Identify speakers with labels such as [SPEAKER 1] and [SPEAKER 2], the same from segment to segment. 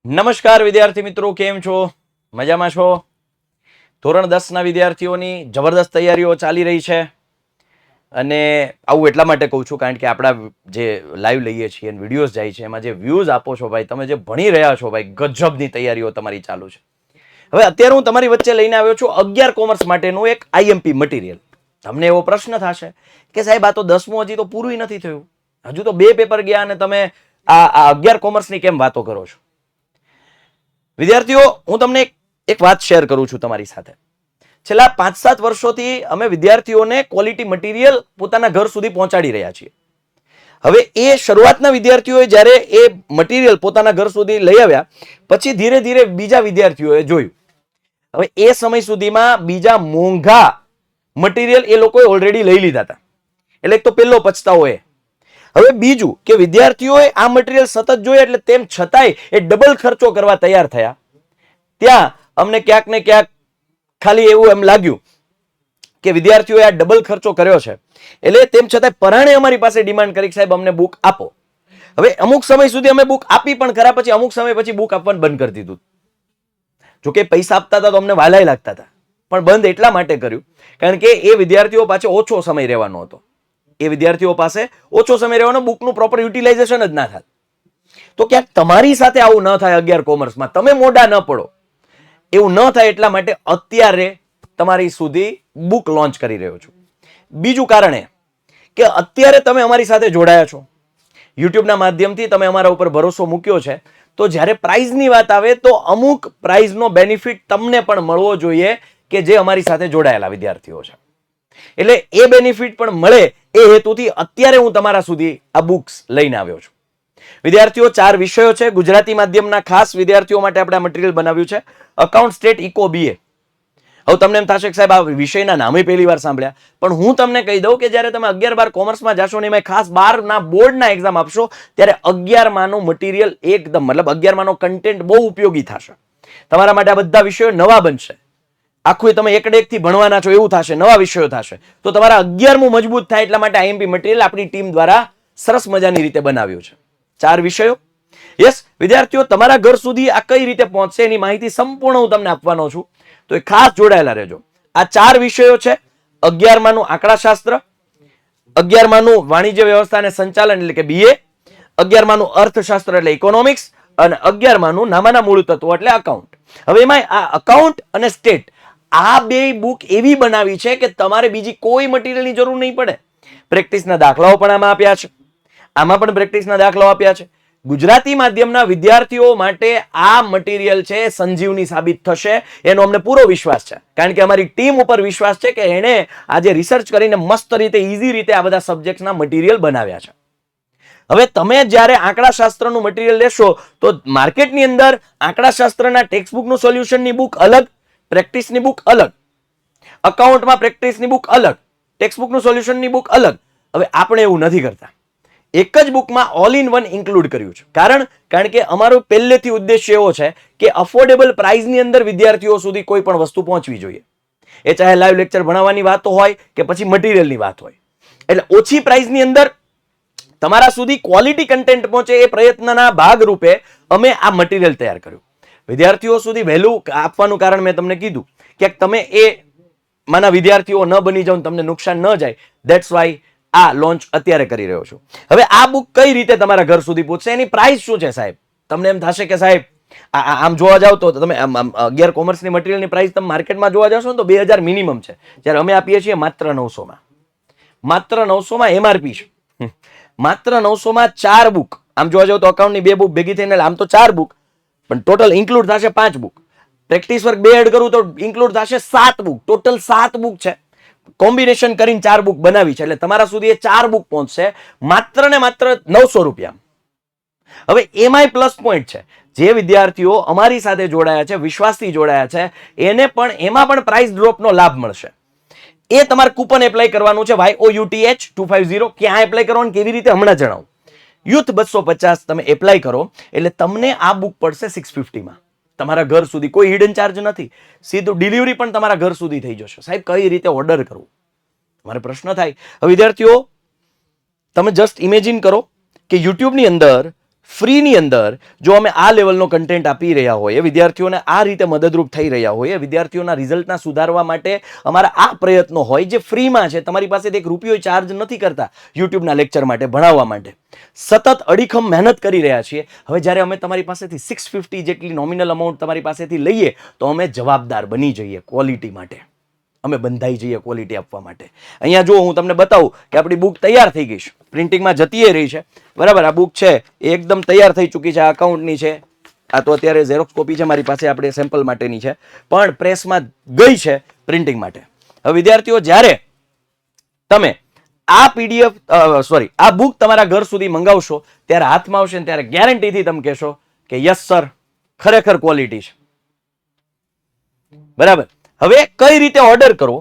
[SPEAKER 1] નમસ્કાર વિદ્યાર્થી મિત્રો, કેમ છો? મજામાં છો? ધોરણ 10 ના વિદ્યાર્થીઓની જબરદસ્ત તૈયારીઓ ચાલી રહી છે અને આવું એટલા માટે કહું છું કારણ કે આપણા જે લાઈવ લઈએ છીએ અને વિડીયોઝ જાય છે એમાં જે વ્યૂઝ આપો છો ભાઈ, તમે જે ભણી રહ્યા છો ભાઈ, ગજબની તૈયારીઓ તમારી ચાલુ છે. હવે અત્યારે હું તમારી વચ્ચે લઈને આવ્યો છું 11 કોમર્સ માટેનું એક આઈએમપી મટીરિયલ. તમને એવો પ્રશ્ન થશે કે સાહેબ આ તો 10મું હજી તો પૂરું નથી થયું, હજુ તો 2 પેપર ગયા અને તમે આ 11 કોમર્સની કેમ વાતો કરો છો? વિદ્યાર્થીઓ, હું તમને એક વાત શેર કરું છું તમારી સાથે. છેલ્લા 5-7 વર્ષોથી અમે વિદ્યાર્થીઓને ક્વોલિટી મટીરિયલ પોતાના ઘર સુધી પહોંચાડી રહ્યા છીએ. હવે એ શરૂઆતના વિદ્યાર્થીઓએ જ્યારે એ મટીરિયલ પોતાના ઘર સુધી લઈ આવ્યા પછી ધીરે ધીરે બીજા વિદ્યાર્થીઓએ જોયું. હવે એ સમય સુધીમાં બીજા મોંઘા મટીરિયલ એ લોકોએ ઓલરેડી લઈ લીધા હતા. એટલે એક તો પહેલો પછતાવો એ. હવે બીજું કે વિદ્યાર્થીઓએ આ મટીરિયલ સતત જોયા એટલે તેમ છતાંય એ ડબલ ખર્ચો કરવા તૈયાર થયા. ત્યાં અમને ક્યાંક ને ક્યાંક ખાલી એવું એમ લાગ્યું કે વિદ્યાર્થીઓએ આ ડબલ ખર્ચો કર્યો છે એટલે તેમ છતાંય પરાણે અમારી પાસે ડિમાન્ડ કરી સાહેબ અમને બુક આપો. હવે અમુક સમય સુધી અમે બુક આપી પણ ખરા, પછી અમુક સમય પછી બુક આપવાનું બંધ કરી દીધું. જોકે પૈસા આપતા હતા તો અમને વાલાય લાગતા હતા, પણ બંધ એટલા માટે કર્યું કારણ કે એ વિદ્યાર્થીઓ પાસે ઓછો સમય રહેવાનો હતો. એ વિદ્યાર્થીઓ પાસે ઓછો સમય રહેવાનો, બુકનું પ્રોપર યુટિલાઇઝેશન જ ના થાય. તો ક્યાંક તમારી સાથે આવું ન થાય 11 કોમર્સમાં, તમે મોઢા ન પડો એવું ન થાય એટલા માટે અત્યારે તમારી સુધી બુક લોન્ચ કરી રહ્યો છું. બીજું કારણ એ કે અત્યારે તમે અમારી સાથે જોડાયા છો, યુટ્યુબના માધ્યમથી તમે અમારા ઉપર ભરોસો મૂક્યો છે, તો જ્યારે પ્રાઇઝની વાત આવે તો અમુક પ્રાઇઝનો બેનિફિટ તમને પણ મળવો જોઈએ કે જે અમારી સાથે જોડાયેલા વિદ્યાર્થીઓ છે. એટલે એ બેનિફિટ પણ મળે એ હેતુથી અત્યારે હું તમારા સુધી આ બુક્સ લઈને આવ્યો છું. વિદ્યાર્થીઓ 4 વિષયો છે. ગુજરાતી માધ્યમના ખાસ વિદ્યાર્થીઓ માટે આપણે આ મટીરિયલ બનાવ્યું છે. Account, state, eco, BA. હવે તમને એમ થશે કે સાહેબ આ વિષયના નામે પહેલી વાર સાંભળ્યા, પણ હું તમને કહી દઉં કે જ્યારે તમે 11-12 કોમર્સમાં જશો ને એમાં ખાસ 12ના બોર્ડના એક્ઝામ આપશો ત્યારે 11માનું મટીરિયલ એકદમ મતલબ 11માનો કન્ટેન્ટ બહુ ઉપયોગી થશે. તમારા માટે આ બધા વિષયો નવા બનશે. આખું તમે એકડેકથી ભણવાના છો એવું થશે, નવા વિષયો થશે. તો તમારા 11મું મજબૂત થાય એટલા માટે આઈએમપી મટીરિયલ આપણી ટીમ દ્વારા સરસ મજાની રીતે બનાવ્યું છે. 4 વિષયો. યસ વિદ્યાર્થીઓ, તમારા ઘર સુધી આ કઈ રીતે પહોંચશે એની માહિતી સંપૂર્ણ હું તમને આપવાનો છું, તો એ ખાસ જોડાયેલા રહેજો. આ 4 વિષયો છે. 11માનું આંકડાશાસ્ત્ર, 11માનું વાણિજ્ય વ્યવસ્થા અને સંચાલન એટલે કે બીએ, 11માનું અર્થશાસ્ત્ર એટલે ઇકોનોમિક્સ અને 11માનું નામાના મૂળ તત્વો એટલે અકાઉન્ટ. હવે એમાં આ અકાઉન્ટ અને સ્ટેટ આ બે બુક એવી બનાવી છે કે તમારે બીજી કોઈ મટીરિયલની જરૂર નહીં પડે. પ્રેક્ટિસના દાખલાઓ પણ આમાં આપ્યા છે, આમાં પણ પ્રેક્ટિસના દાખલાઓ આપ્યા છે. ગુજરાતી માધ્યમના વિદ્યાર્થીઓ માટે આ મટીરિયલ છે સંજીવની સાબિત થશે એનો અમને પૂરો વિશ્વાસ છે, કારણ કે અમારી ટીમ ઉપર વિશ્વાસ છે કે એણે આજે રિસર્ચ કરીને મસ્ત રીતે ઈઝી રીતે આ બધા સબ્જેક્ટના મટીરિયલ બનાવ્યા છે. હવે તમે જ્યારે આંકડાશાસ્ત્રનું મટીરિયલ લેશો તો માર્કેટની અંદર આંકડાશાસ્ત્રના ટેક્સ્ટબુકનું સોલ્યુશનની બુક અલગ, પ્રેક્ટિસની બુક અલગ, અકાઉન્ટમાં પ્રેક્ટિસની બુક અલગ, ટેક્સ્ટબુકનું સોલ્યુશનની બુક અલગ. હવે આપણે એવું નથી કરતા, એક જ બુકમાં ઓલ ઇન વન ઇન્ક્લુડ કર્યું છે. કારણ કે અમારો પહેલેથી ઉદ્દેશ્ય એવો છે કે અફોર્ડેબલ પ્રાઇસની અંદર વિદ્યાર્થીઓ સુધી કોઈ પણ વસ્તુ પહોંચવી જોઈએ. એ ચાહે લાઈવ લેક્ચર ભણાવવાની વાતો હોય કે પછી મટીરિયલની વાત હોય. એટલે ઓછી પ્રાઇસની અંદર તમારા સુધી ક્વોલિટી કન્ટેન્ટ પહોંચે એ પ્રયત્નના ભાગરૂપે અમે આ મટીરિયલ તૈયાર કર્યું. વિદ્યાર્થીઓ સુધી વહેલું આપવાનું કારણ મેં તમને કીધું કે તમે એ માના વિદ્યાર્થીઓ ન બની જાવ, તમને નુકસાન ન જાય, ધેટ્સ વાય આ લોન્ચ અત્યારે કરી રહ્યો છું. હવે આ બુક કઈ રીતે તમારા ઘર સુધી પહોંચશે, એની પ્રાઇસ શું છે સાહેબ? તમને એમ થશે કે સાહેબ આમ જોવા જાવ તો તમે 11 કોમર્સની મટીરિયલની પ્રાઇસ તમે માર્કેટમાં જોવા જશો ને તો 2000 મિનિમમ છે, જ્યારે અમે આપીએ છીએ માત્ર 900માં. માત્ર 900માં એમઆરપી છે. માત્ર 900માં 4 બુક. આમ જોવા જાવ તો અકાઉન્ટની 2 બુક ભેગી થઈને આમ તો 4 બુક, પણ ટોટલ ઇન્ક્લુડ થશે 5 બુક. પ્રેક્ટિસ વર્ક 2 એડ કરું તો ઇન્ક્લુડ થશે 7 બુક. ટોટલ 7 બુક છે. કોમ્બિનેશન કરીને 4 બુક બનાવી છે, એટલે તમારા સુધી એ 4 બુક પહોંચશે માત્ર ને માત્ર 900 રૂપિયા. હવે એમાંય પ્લસ પોઈન્ટ છે, જે વિદ્યાર્થીઓ અમારી સાથે જોડાયા છે, વિશ્વાસથી જોડાયા છે, એને પણ એમાં પણ પ્રાઇસ ડ્રોપનો લાભ મળશે. એ તમારે કૂપન એપ્લાય કરવાનું છે YOUTH 250. ક્યાં એપ્લાય કરવાનું કેવી રીતે હમણાં જણાવું. યુથ 250 તમે એપ્લાય કરો એટલે તમને આ બુક પડશે 650માં. તમારા ઘર સુધી કોઈ હિડન ચાર્જ નથી, સીધું ડિલિવરી પણ તમારા ઘર સુધી થઈ જશે. સાહેબ કઈ રીતે ઓર્ડર કરવું, મારે પ્રશ્ન થાય. હવે વિદ્યાર્થીઓ તમે જસ્ટ ઇમેજિન કરો કે યુટ્યુબની અંદર ફ્રીની અંદર જો અમે આ લેવલનો કન્ટેન્ટ આપી રહ્યા હોઈએ, વિદ્યાર્થીઓને આ રીતે મદદરૂપ થઈ રહ્યા હોઈએ, વિદ્યાર્થીઓના રિઝલ્ટના સુધારવા માટે અમારા આ પ્રયત્નો હોય જે ફ્રીમાં છે, તમારી પાસેથી 1 રૂપિયો ચાર્જ નથી કરતા યુટ્યુબના લેક્ચર માટે, ભણાવવા માટે, સતત અડીખમ મહેનત કરી રહ્યા છીએ. હવે જ્યારે અમે તમારી પાસેથી 650 જેટલી નોમિનલ અમાઉન્ટ તમારી પાસેથી લઈએ તો અમે જવાબદાર બની જઈએ ક્વોલિટી માટે, અમે બંધાઈ જઈએ ક્વોલિટી આપવા માટે. અહીંયા જો હું તમને બતાવું કે આપણી બુક તૈયાર થઈ ગઈ છે, પ્રિન્ટિંગમાં જતી રહી છે, બરાબર. આ બુક છે એ એકદમ તૈયાર થઈ ચૂકી છે, આ અકાઉન્ટની છે, આ તો અત્યારે ઝેરોક્સ કોપી છે મારી પાસે, આપણે સેમ્પલ માટેની છે, પણ પ્રેસમાં ગઈ છે પ્રિન્ટિંગ માટે. હવે વિદ્યાર્થીઓ, જ્યારે તમે આ પીડીએફ આ બુક તમારા ઘર સુધી મંગાવશો, ત્યારે હાથમાં આવશે ને ત્યારે ગેરંટીથી તમે કહેશો કે યસ સર, ખરેખર ક્વોલિટી છે, બરાબર. હવે કઈ રીતે ઓર્ડર કરવો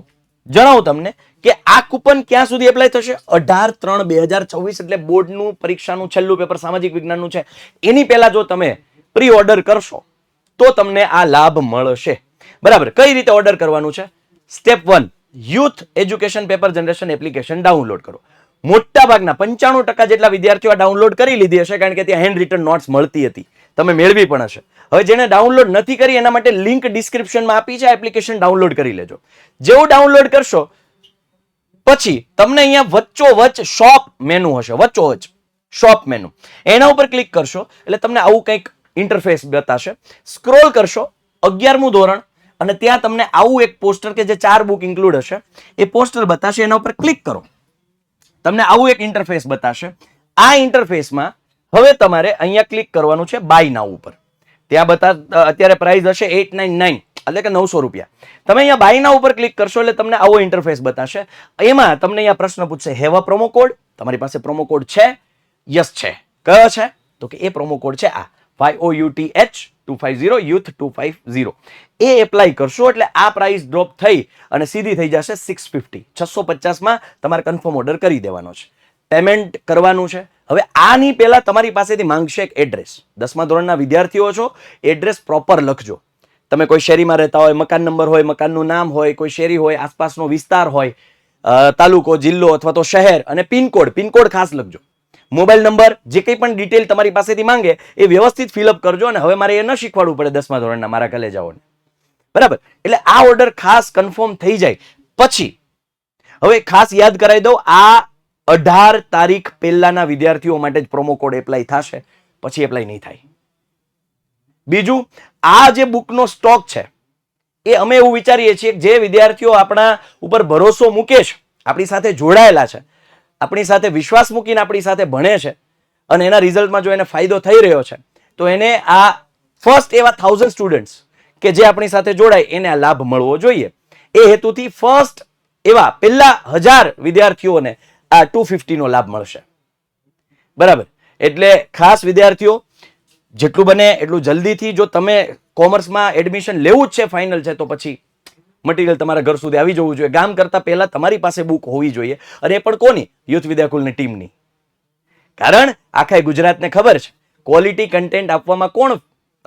[SPEAKER 1] જણાવું તમને કે આ કૂપન ક્યાં સુધી એપ્લાય થશે? 18/3/2024 એટલે બોર્ડનું પરીક્ષાનું છેલ્લું પેપર સામાજિક વિજ્ઞાનનું છે, એની પહેલા જો તમે પ્રી ઓર્ડર કરશો તો તમને આ લાભ મળશે, બરાબર. કઈ રીતે ઓર્ડર કરવાનું છે? Step 1, youth education paper generation application download કરો. મોટા ભાગના 95% જેટલા વિદ્યાર્થીઓ ડાઉનલોડ કરી લીધી હશે, કારણ કે ત્યાં હેન્ડ રિટન નોટ્સ મળતી હતી, તમે મેળવી પણ હશે. હવે જેને ડાઉનલોડ નથી કરી એના માટે લિંક ડિસ્ક્રિપ્શનમાં આપી છે, એપ્લિકેશન ડાઉનલોડ કરી લેજો. જેવું ડાઉનલોડ કરશો પછી તમને અહીંયા વચ્ચોવચ શોપ મેનુ હશે, વચ્ચોવચ શોપ મેનુ, એના ઉપર ક્લિક કરશો એટલે તમને આવું કંઈક ઇન્ટરફેસ બતાશે. સ્ક્રોલ કરશો 11મું ધોરણ અને ત્યાં તમને આવું એક પોસ્ટર કે જે 4 બુક ઇન્ક્લુડ હશે એ પોસ્ટર બતાશે, એના ઉપર ક્લિક કરો, તમને આવું એક ઇન્ટરફેસ બતાશે. આ ઇન્ટરફેસમાં હવે તમારે અહીંયા ક્લિક કરવાનું છે બાય નાઉ ઉપર. ત્યાં અત્યારે પ્રાઇસ હશે 899 એટલે કે 900 રૂપિયા. તમે અહીંયા બાય નાઉ ઉપર ક્લિક કરશો એટલે તમને આવો ઇન્ટરફેસ બતાશે. એમાં તમને અહીંયા પ્રશ્ન પૂછશે, હેવ અ પ્રોમો કોડ? તમારી પાસે પ્રોમો કોડ છે? યસ છે. કયો છે? તો કે એ પ્રોમો કોડ છે આ YOUTH250 યુથ 250. એ એપ્લાય કરશો એટલે આ પ્રાઇસ ડ્રોપ થઈ અને સીધી થઈ જશે 650. 650માં તમારે કન્ફર્મ ઓર્ડર કરી દેવાનો છે, પેમેન્ટ કરવાનું છે. હવે આની પહેલા તમારી પાસેથી માંગશે એક એડ્રેસ. 10મા ધોરણના વિદ્યાર્થીઓ છો, એડ્રેસ પ્રોપર લખજો. તમે કોઈ શેરીમાં રહેતા હોય, મકાન નંબર હોય, મકાનનું નામ હોય, કોઈ શેરી હોય, આસપાસનો વિસ્તાર હોય, તાલુકો, જિલ્લો અથવા તો શહેર, અને પિનકોડ ખાસ લખજો. મોબાઈલ નંબર, જે કંઈ પણ ડિટેલ તમારી પાસેથી માંગે એ વ્યવસ્થિત ફિલઅપ કરજો. અને હવે મારે એ ન શીખવાડવું પડે 10મા ધોરણના મારા કલેજાઓને, બરાબર. એટલે આ ઓર્ડર ખાસ કન્ફર્મ થઈ જાય પછી હવે ખાસ યાદ કરાવી દઉં, આ 18 તારીખ પહેલાના વિદ્યાર્થીઓ માટે જ પ્રોમો કોડ એપ્લાય થશે, પછી એપ્લાય નહીં થાય. બીજું, આ જે બુકનો સ્ટોક છે એ અમે એવું વિચારીએ છીએ કે જે વિદ્યાર્થીઓ આપણા ઉપર ભરોસો મૂકે છે, આપણી સાથે જોડાયેલા છે, આપણી સાથે વિશ્વાસ મૂકીને આપણી સાથે ભણે છે અને એના રિઝલ્ટમાં જો એને ફાયદો થઈ રહ્યો છે તો એને આ ફર્સ્ટ એવા 1000 સ્ટુડન્ટ્સ કે જે આપણી સાથે જોડાય એને આ લાભ મળવો જોઈએ. એ હેતુથી ફર્સ્ટ એવા પહેલા 1000 વિદ્યાર્થીઓને આ 250 નો લાભ મળશે, બરાબર. એટલે ખાસ વિદ્યાર્થીઓ, જેટલું બને એટલું જલ્દીથી, જો તમે કોમર્સમાં એડમિશન લેવું જ છે, ફાઇનલ છે, તો પછી મટીરિયલ તમારા ઘર સુધી આવી જવું જોઈએ. ગામ કરતા પહેલા તમારી પાસે બુક હોવી જોઈએ, અને એ પણ કોની? યુથ વિદ્યાકુલની ટીમની. કારણ આખા ગુજરાતને ખબર છે ક્વોલિટી કન્ટેન્ટ આપવામાં કોણ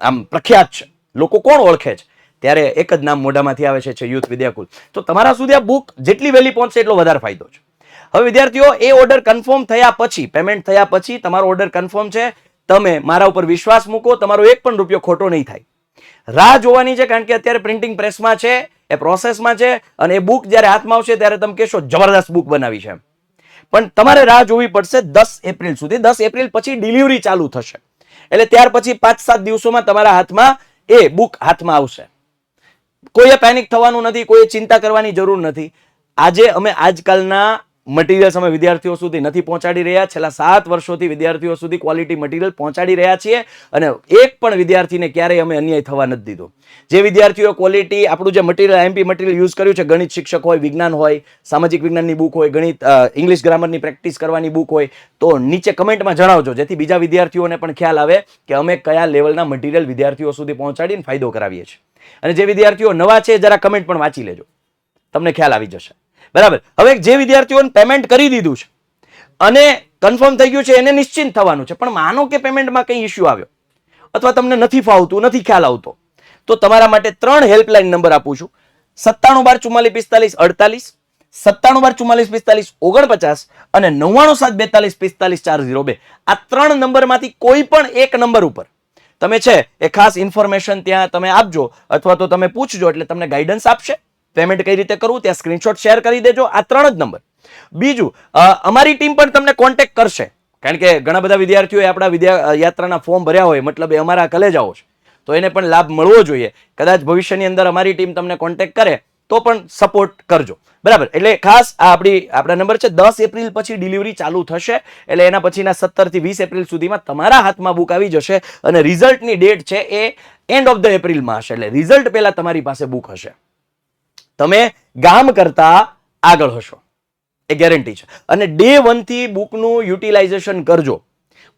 [SPEAKER 1] આમ પ્રખ્યાત છે, લોકો કોણ ઓળખે છે, ત્યારે એક જ નામ મોઢામાંથી આવે છે યુથ વિદ્યાકુલ. તો તમારા સુધી આ બુક જેટલી વહેલી પહોંચશે એટલો વધારે ફાયદો છે. હવે વિદ્યાર્થીઓ, એ ઓર્ડર કન્ફર્મ થયા પછી, પેમેન્ટ થયા પછી, તમારો ઓર્ડર કન્ફર્મ છે, તમે મારા ઉપર વિશ્વાસ મૂકો, તમારો 1 પણ રૂપિયો ખોટો નહીં થાય. રાહ જોવાની છે, કારણ કે અત્યારે પ્રિન્ટિંગ પ્રેસમાં છે, એ પ્રોસેસમાં છે, અને એ બુક જ્યારે હાથમાં આવશે ત્યારે તમે કહેશો જબરદસ્ત બુક બનાવી છે. પણ તમારે રાહ જોવી પડશે 10 એપ્રિલ સુધી. 10 એપ્રિલ પછી ડિલિવરી ચાલુ થશે, એટલે ત્યાર પછી 5-7 દિવસોમાં તમારા હાથમાં એ બુક હાથમાં આવશે. કોઈએ પેનિક થવાનું નથી, કોઈએ ચિંતા કરવાની જરૂર નથી. આજે અમે આજકાલના મટીરિયલ્સ અમે વિદ્યાર્થીઓ સુધી નથી પહોંચાડી રહ્યા. છેલ્લા 7 વર્ષોથી વિદ્યાર્થીઓ સુધી ક્વોલિટી મટીરિયલ પહોંચાડી રહ્યા છીએ, અને એક પણ વિદ્યાર્થીને ક્યારેય અમે અન્યાય થવા નથી દીધો. જે વિદ્યાર્થીઓ ક્વોલિટી આપણું જે મટીરિયલ એમપી મટીરિયલ યુઝ કર્યું છે, ગણિત શિક્ષક હોય, વિજ્ઞાન હોય, સામાજિક વિજ્ઞાનની બુક હોય, ગણિત ઇંગ્લિશ ગ્રામરની પ્રેક્ટિસ કરવાની બુક હોય, તો નીચે કમેન્ટમાં જણાવજો, જેથી બીજા વિદ્યાર્થીઓને પણ ખ્યાલ આવે કે અમે કયા લેવલના મટીરિયલ વિદ્યાર્થીઓ સુધી પહોંચાડીને ફાયદો કરાવીએ છીએ. અને જે વિદ્યાર્થીઓ નવા છે જરા કમેન્ટ પણ વાંચી લેજો, તમને ખ્યાલ આવી જશે, બરાબર. હવે જે વિદ્યાર્થીઓને પેમેન્ટ કરી દીધું છે અને કન્ફર્મ થઈ ગયું છે એને નિશ્ચિંત થવાનું છે, પણ માનો કે પેમેન્ટમાં કંઈ ઇશ્યુ આવ્યો અથવા તમને નથી ફાવતું, નથી ખ્યાલ આવતો, તો તમારા માટે 3 હેલ્પલાઇન નંબર આપું છું. 97 12 44 45 48, 97 44 45 49 અને 99 7 42 45 402. આ 3 નંબરમાંથી કોઈ પણ એક નંબર ઉપર તમે છે એ ખાસ ઇન્ફોર્મેશન ત્યાં તમે આપજો અથવા તો તમે પૂછજો એટલે તમને ગાઈડન્સ આપશે. પેમેન્ટ કઈ રીતે કરવું ત્યાં સ્ક્રીનશોટ શેર કરી દેજો. આ 3 જ નંબર. બીજું, અમારી ટીમ પણ તમને કોન્ટેક્ટ કરશે, કારણ કે ઘણા બધા વિદ્યાર્થીઓએ આપણા યાત્રાના ફોર્મ ભર્યા હોય, મતલબ એ અમારા કલેજાઓ છે, તો એને પણ લાભ મળવો જોઈએ. કદાચ ભવિષ્યની અંદર અમારી ટીમ તમને કોન્ટેક્ટ કરે તો પણ સપોર્ટ કરજો, બરાબર. એટલે ખાસ આ આપણા નંબર છે. 10 એપ્રિલ પછી ડિલિવરી ચાલુ થશે, એટલે એના પછીના 17 થી 20 એપ્રિલ સુધીમાં તમારા હાથમાં બુક આવી જશે અને રિઝલ્ટની ડેટ છે એ એન્ડ ઓફ ધ એપ્રિલમાં હશે, એટલે રિઝલ્ટ પહેલા તમારી પાસે બુક હશે. તમે ગામ કરતા આગળ હશો, એ ગેરંટી છે. અને ડે 1 થી બુકનું યુટિલાઇઝેશન કરજો,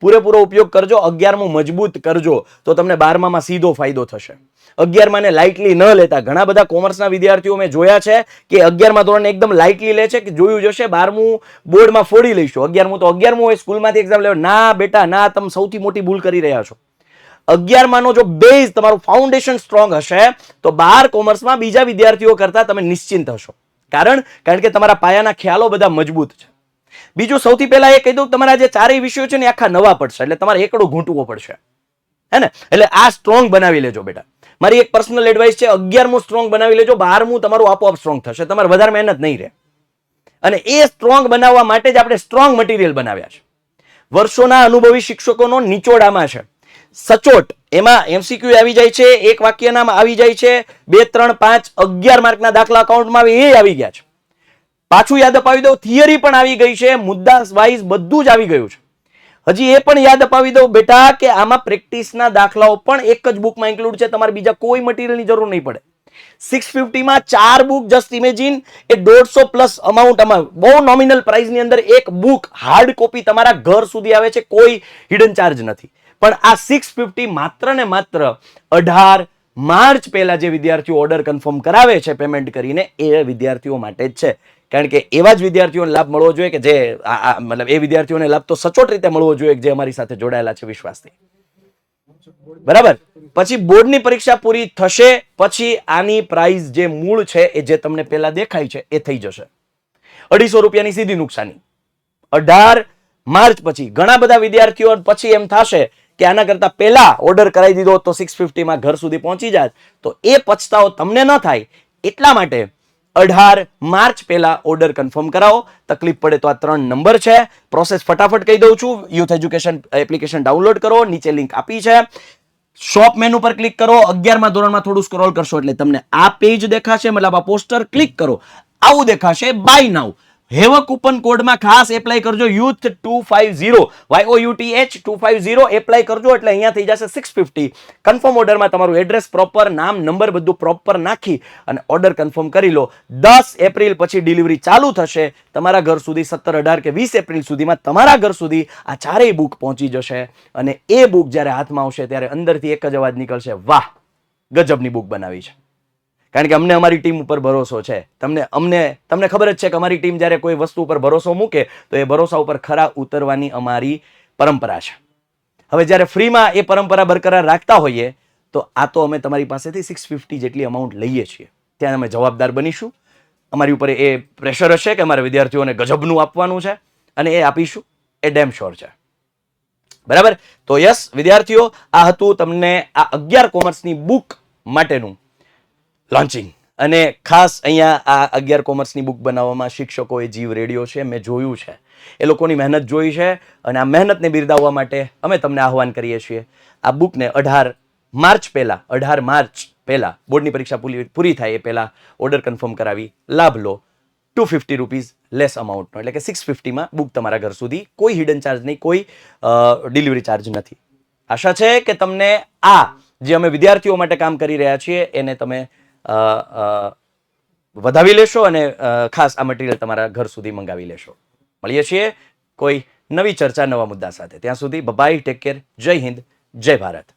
[SPEAKER 1] પૂરેપૂરો ઉપયોગ કરજો. 11મું મજબૂત કરજો તો તમને 12મામાં સીધો ફાયદો થશે. 11માને લાઇટલી ન લેતા. ઘણા બધા કોમર્સના વિદ્યાર્થીઓ મેં જોયા છે કે 11મા ધોરણને એકદમ લાઇટલી લે છે, કે જોયું જશે 12મું બોર્ડમાં ફોડી લઈશું, 11મું તો 11મું હોય, સ્કૂલમાંથી એક્ઝામ લેવા. ના બેટા ના, તમે સૌથી મોટી ભૂલ કરી રહ્યા છો. 11માનો જો બેઝ તમારું ફાઉન્ડેશન સ્ટ્રોંગ હશે તો 12 કોમર્સમાં બીજા વિદ્યાર્થીઓ કરતા તમે નિશ્ચિંત હશો. કારણ કે તમારા પાયાના ખ્યાલો બધા મજબૂત છે. બીજું, સૌથી પહેલા એ કહી દઉં, તમારા જે ચારેય વિષયો છે ને આખા નવા પડશે, એટલે તમારે એકડો ઘૂંટવો પડશે, હે ને. એટલે આ સ્ટ્રોંગ બનાવી લેજો બેટા. મારી એક પર્સનલ એડવાઇસ છે, 11મું સ્ટ્રોંગ બનાવી લેજો, 12મું તમારું આપોઆપ સ્ટ્રોંગ થશે, તમારે વધારે મહેનત નહીં રહે. અને એ સ્ટ્રોંગ બનાવવા માટે જ આપણે સ્ટ્રોંગ મટીરિયલ બનાવ્યા છે. વર્ષોના અનુભવી શિક્ષકોનો નિચોડામાં છે, સચોટ. એમાં એમસીક્યુ આવી જાય છે, એક વાક્યનામ આવી જાય છે, 2 3 5 11 માર્કના દાખલા અકાઉન્ટમાં આવે એ આવી ગયા છે. પાછું યાદ અપાવી દઉં, થિયરી પણ આવી ગઈ છે, મુદ્દા વાઇઝ બધું જ આવી ગયું છે. હજી એ પણ યાદ અપાવી દઉં બેટા કે આમાં પ્રેક્ટિસના દાખલાઓ પણ એક જ બુકમાં ઇન્ક્લુડ છે, તમારે બીજા કોઈ મટીરિયલની જરૂર નહીં પડે. 650માં 4 બુક, જસ્ટ ઇમેજિન, એ 150 પ્લસ અમાઉન્ટમાં બહુ નોમિનલ પ્રાઇસની અંદર એક બુક હાર્ડ કોપી તમારા ઘર સુધી આવે છે, કોઈ હિડન ચાર્જ નથી. પણ આ 650 માત્ર ને માત્ર 18 માર્ચ પહેલા જે વિદ્યાર્થીઓ ઓર્ડર કન્ફર્મ કરાવે છે પેમેન્ટ કરીને, એ વિદ્યાર્થીઓ માટે જ છે. કારણ કે એવા જ વિદ્યાર્થીઓને લાભ મળવો જોઈએ કે જે મતલબ એ વિદ્યાર્થીઓને લાભ તો સચોટ રીતે મળવો જોઈએ જે અમારી સાથે જોડાયેલા છે વિશ્વાસથી, બરાબર. પછી બોર્ડની પરીક્ષા પૂરી થશે પછી આની પ્રાઇસ જે મૂળ છે એ જે તમને પહેલા દેખાય છે એ થઈ જશે. 250 રૂપિયાની સીધી નુકસાની. 18 માર્ચ પછી ઘણા બધા વિદ્યાર્થીઓ પછી એમ થશે કે આના કરતા પહેલા ઓર્ડર કરાવી દીધો તો 650માં ઘર સુધી પહોંચી જાય, તો એ પછતાવો તમને ન થાય એટલા માટે 18 માર્ચ પહેલા ઓર્ડર કન્ફર્મ કરાવો. તકલીફ પડે તો આ 3 નંબર છે. પ્રોસેસ ફટાફટ કહી દઉં છું. યુથ એજ્યુકેશન એપ્લિકેશન ડાઉનલોડ કરો, નીચે લિંક આપી છે. શોપ મેનુ પર ક્લિક કરો, 11મા ધોરણમાં થોડું સ્ક્રોલ કરશો એટલે તમને આ પેજ દેખાશે, મતલબ આ પોસ્ટર ક્લિક કરો, આવું દેખાશે. બાય નાઉ હેવ કૂપન કોડમાં ખાસ એપ્લાય કરજો, યુથ 250, YOUTH 250 એપ્લાય કરજો એટલે અહીંયા થઈ જશે 650. કન્ફર્મ ઓર્ડરમાં તમારું એડ્રેસ પ્રોપર, નામ, નંબર બધું પ્રોપર નાખી અને ઓર્ડર કન્ફર્મ કરી લો. 10 એપ્રિલ પછી ડિલિવરી ચાલુ થશે તમારા ઘર સુધી. 17, 18 કે 20 એપ્રિલ સુધીમાં તમારા ઘર સુધી આ ચારેય બુક પહોંચી જશે. અને એ બુક જ્યારે હાથમાં આવશે ત્યારે અંદરથી એક જ અવાજ નીકળશે, વાહ ગજબની બુક બનાવી છે. કારણ કે અમને અમારી ટીમ ઉપર ભરોસો છે. તમને ખબર જ છે કે અમારી ટીમ જ્યારે કોઈ વસ્તુ ઉપર ભરોસો મૂકે તો એ ભરોસા ઉપર ખરા ઉતરવાની અમારી પરંપરા છે. હવે જ્યારે ફ્રીમાં એ પરંપરા બરકરાર રાખતા હોઈએ તો આ તો અમે તમારી પાસેથી 650 જેટલી અમાઉન્ટ લઈએ છીએ, ત્યાં અમે જવાબદાર બનીશું. અમારી ઉપર એ પ્રેશર હશે કે અમારે વિદ્યાર્થીઓને ગજબનું આપવાનું છે અને એ આપીશું, એ ડેમ શ્યોર છે, બરાબર. તો યસ વિદ્યાર્થીઓ, આ હતું તમને આ 11 કોમર્સની બુક માટેનું લોન્ચિંગ. અને ખાસ અહીંયા આ 11 કોમર્સની બુક બનાવવામાં શિક્ષકોએ જીવ રેડિયો છે, મેં જોયું છે, એ લોકોની મહેનત જોઈ છે અને આ મહેનતને બિરદાવવા માટે અમે તમને આહવાન કરીએ છીએ. આ બુકને 18 માર્ચ પહેલા બોર્ડની પરીક્ષા પૂરી થાય એ પહેલા ઓર્ડર કન્ફર્મ કરાવી લાભ લો. 250 રૂપીઝ લેસ અમાઉન્ટનો, એટલે કે 650માં બુક તમારા ઘર સુધી, કોઈ હિડન ચાર્જ નહીં, કોઈ ડિલિવરી ચાર્જ નથી. આશા છે કે તમને આ જે અમે વિદ્યાર્થીઓ માટે કામ કરી રહ્યા છીએ એને તમે વધાવી લેશો અને ખાસ આ મટીરિયલ તમારા ઘર સુધી મંગાવી લેશો. મળીએ છીએ કોઈ નવી ચર્ચા, નવા મુદ્દા સાથે. ત્યાં સુધી બાય, ટેક કેર, જય હિન્દ, જય ભારત.